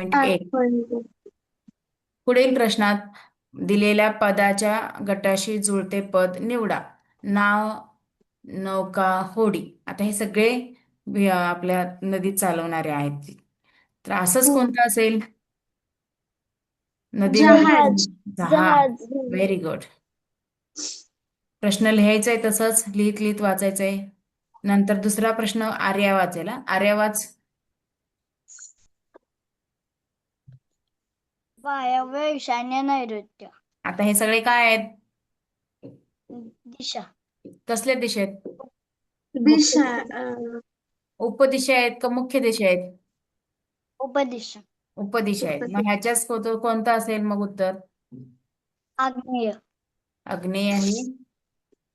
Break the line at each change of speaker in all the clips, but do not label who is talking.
8.8. पुढील प्रश्नात दिलेल्या पदाच्या गटाशी जुळते पद निवडा. नाव, नौका, होडी. आता हे सगळे आपल्या नदीत चालवणारे आहेत. तर असंच कोणतं असेल नदीमध्ये?
जहाज.
जहाज.
जहाज.
Very good. प्रश्न लिहायचंय तसंच लिहित लिहित वाचायचंय. नंतर दुसरा प्रश्न आर्या वाचेल हा. आर्या वाच.
वायव्य, ईशान्य, नैऋत्य.
आता हे सगळे काय आहेत?
दिशा.
कसल्या दिशेत?
दिशा.
उपदिशा आहेत का मुख्य दिशा आहेत?
उपदिशा.
उपदिशा आहेत. मग ह्याच्याच कोणतं असेल मग उत्तर?
आग्नेय.
आग्नेय आहे,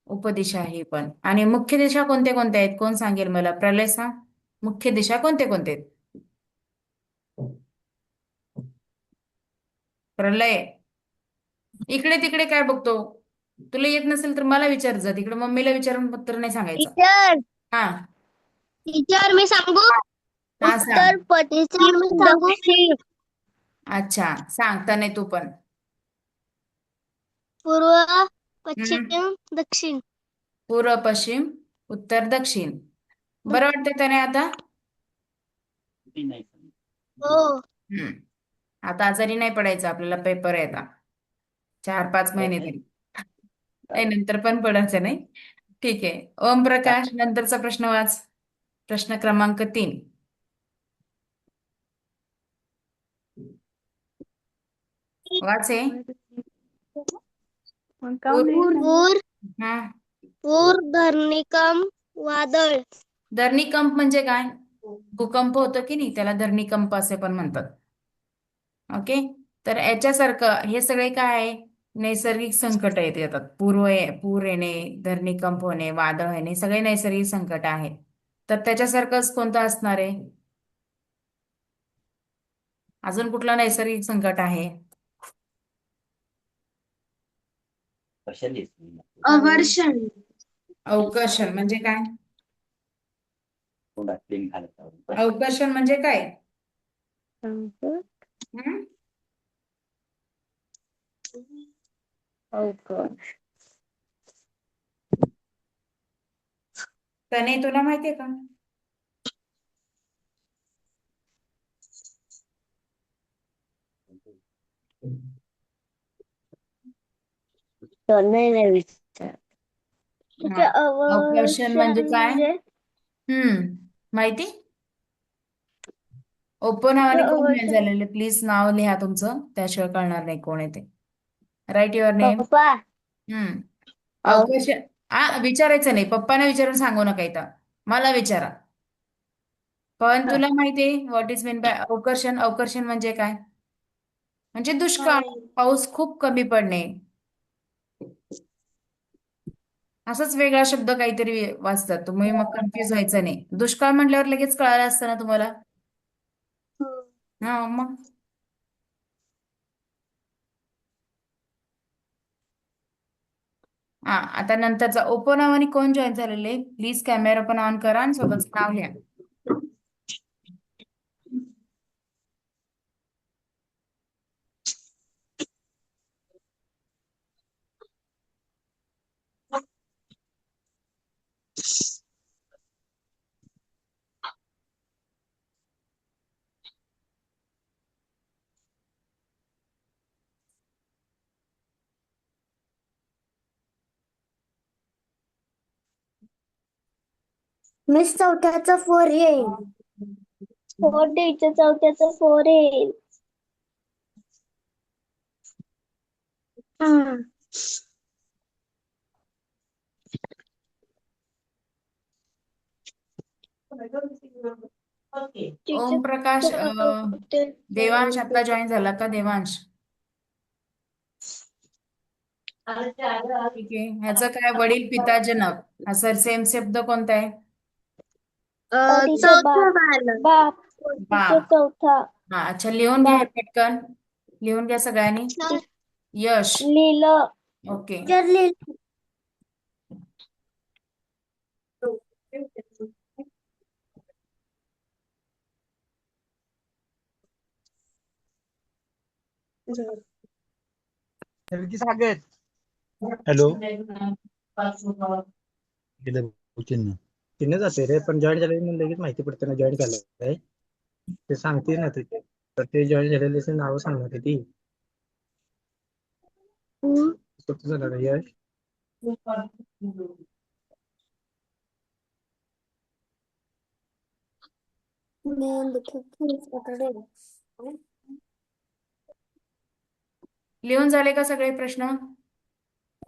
उपदिशा आहे पण. आणि मुख्य दिशा कोणत्या कोणत्या आहेत? कोण सांगेल मला? प्रलय सांग. मुख्य दिशा कोणते कोणते आहेत? प्रलय, इकडे तिकडे काय बघतो? तुला येत नसेल तर मला विचार जा. तिकडे मम्मीला विचारून उत्तर नाही सांगायचं.
टीचर.
हा.
टीचर मी सांगू.
हा सांग.
उत्तर पश्चिम, दक्षिण.
अच्छा, सांगता नाही तू पण.
पूर्व,
हम्म.
पश्चिम, दक्षिण.
पूर्व, पश्चिम, उत्तर, दक्षिण. बरं वाटतंय त्याने आता?
हो.
हम्म. आता आजारी नाही पडायचं, आपल्याला पेपर आहे आता 4-5 महिने तरी. नाही, नंतर पण पडायचं नाही. ठीक आहे. ओम प्रकाश, नंतरचा प्रश्न वाच. प्रश्न क्रमांक 3. वाचे.
पूर.
हा.
पूर, धरणीकंप, वादळ.
धरणीकंप म्हणजे काय? भूकंप होतो की नाही, त्याला धरणीकंप असे पण म्हणतात. ओके. तर याच्यासारखं हे सगळे काय आहे? नैसर्गिक संकट आहेत. येतात पूर येणे, धरणीकंप होणे, वादळ येणे, सगळे नैसर्गिक संकट आहे. तर त्याच्यासारखंच कोणतं असणार आहे? अजून कुठलं नैसर्गिक संकट आहे?
अवर्षण.
अवकर्षण म्हणजे काय? अवकर्षण म्हणजे काय? हम्म? तने तुला माहितीये का?
नाही विचार.
हा. अवकर्षण म्हणजे
अवर्षण
काय?
म्हणजे
माहिती? ओपन नावाने कोण जॉईन
अवर्षण.
झालेले? प्लीज नाव लिहा तुमचं, त्याशिवाय कळणार नाही कोण आहे ते. Write your name.
पप्पा.
हम्म. अवकाश विचारायचं नाही, पप्पांना विचारून सांगू नका इथं. मला विचारा. पण तुला माहितीये व्हॉट इज मीन बाय अवकर्षण? अवकर्षण म्हणजे काय? म्हणजे दुष्काळ, पाऊस खूप कमी पडणे. असंच वेगळा शब्द काहीतरी वाचतात तुम्ही, मग कन्फ्युज व्हायचं नाही. दुष्काळ म्हटल्यावर लगेच कळालं असतं ना तुम्हाला. हा मग. हा, आता नंतरचा ओपन नावाने कोण जॉईन झालेले? प्लीज कॅमेरा पण ऑन करा आणि स्वतःच नाव लिहा.
मिस चौथ्याचा 4 येईल. 4 चौथ्याचा 4 येईल.
ओम प्रकाश, देवांश आता जॉईन झाला का देवांश? ठीक आहे. ह्याचं काय? वडील, पिता, जनक. हा सर सेम शब्द कोणता आहे?
चौथा बाप. टीचर
बाप.
चौथा
हा, अच्छा, लिहून घ्या हे
बाप.
पटकन. लिहून घ्या सगळ्यांनी. यश.
लिहिलं.
ओके.
टीचर लिहिलं.
सागर हॅलो गेलं चिन्ह चिन्ह जाते रे पण जॉईन झालेलं म्हणून लगेच माहिती पडते ना जॉईन झालंय ते सांगते ना ते तर ते जॉईन झालेले नाव सांगणार ती कसं झालं रे यश
लिहून झाले का सगळे प्रश्न?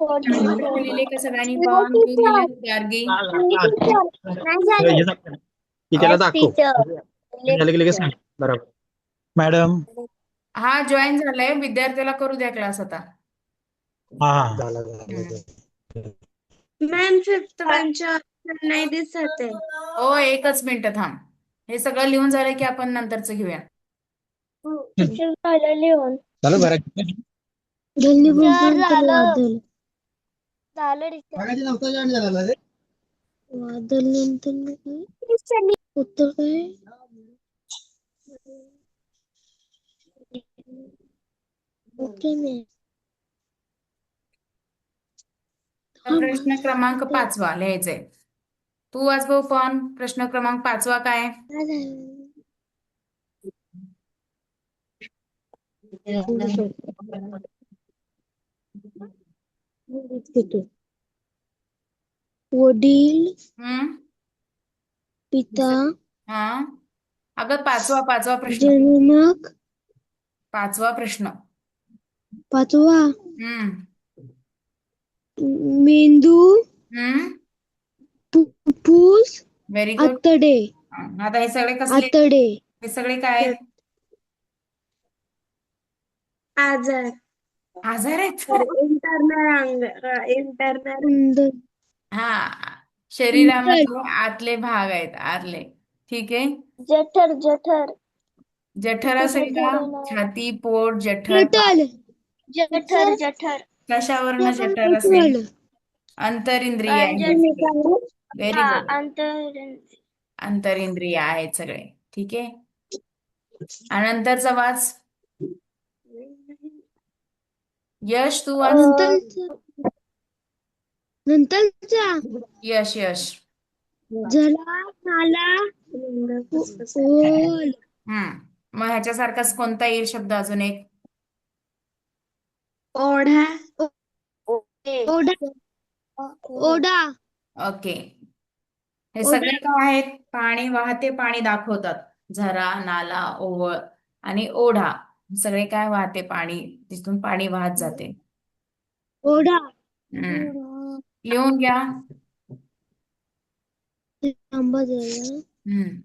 हो
प्रश्न
टीचर.
लिहिले का सगळ्यांनी
हो
पण तू
टीचर.
लिहिले गार्गी?
नाही टीचर. नाही झाले.
हे सांग की त्याला
येस
दाखव
टीचर.
झालं की लगेच सांग बरोबर मॅडम
हा जॉईन झालाय, विद्यार्थ्याला करू द्या क्लास आता.
हा झालं झालं
हम्म.
मॅम फिफ्थ वनच्या नाही दिसत आहे.
हो एकच मिनिट थांब. हे सगळं लिहून झालं की आपण नंतरच घेऊया.
टीचर झालं लिहून.
झालं बरं
टीचर झालं. झालं टीचर.
मागाशी नव्हता जॉईन झाला रे
वादळ नंतर उत्तर काय ओके मॅम.
तर प्रश्न क्रमांक 5 लिहायचंय. तू वाचव पण प्रश्न क्रमांक 5 काय?
वडील
हम्म
पिता
हा अगं पाचवा प्रश्न.
जननक
5वा प्रश्न.
पाचवा
हम्म
मेंदू
हम्म
फुफ्फुस
व्हेरी गुड.
आतडे
आता हे सगळे कसले?
आतडे
हे सगळे काय आहेत?
आजार
आजार आहेत.
इंटरनल इंटरनल
हा शरीरामधले आतले भाग आहेत आतले. ठीक आहे.
जठर जठर
जठर असेल का? छाती, पोट, जठर
जठर जठर जठर
कशावरनं जठर असेल? अंतरिंद्रिय आहे सगळे. Very good.
अंतर
अंतरिंद्रिय आहेत सगळे. ठीक आहे. आणि नंतरचा वाच. यश तू वाच.
नंतरचा
यश यश.
जला नाला ओल
मग ह्याच्यासारखाच कोणता येईल शब्द अजून एक?
ओढा ओढा ओढा
ओके. हे
ओढा
सगळे काय आहेत? पाणी वाहते पाणी दाखवतात. झरा, नाला, ओवळ आणि ओढा. हे सगळे काय वाहते पाणी, तिथून पाणी वाहत जाते.
ओढा
लिहून घ्या.
थांबा जरा.
हम्म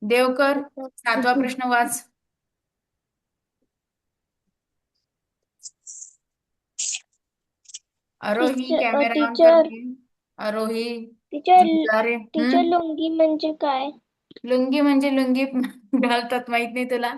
देवकर 7वा प्रश्न वाच. आरोही कॅमेरा ऑन
टीचर
करते. आरोही
टीचर
झुंजारे.
टीचर लुंगी म्हणजे काय?
लुंगी म्हणजे लुंगी घालतात माहित नाही तुला?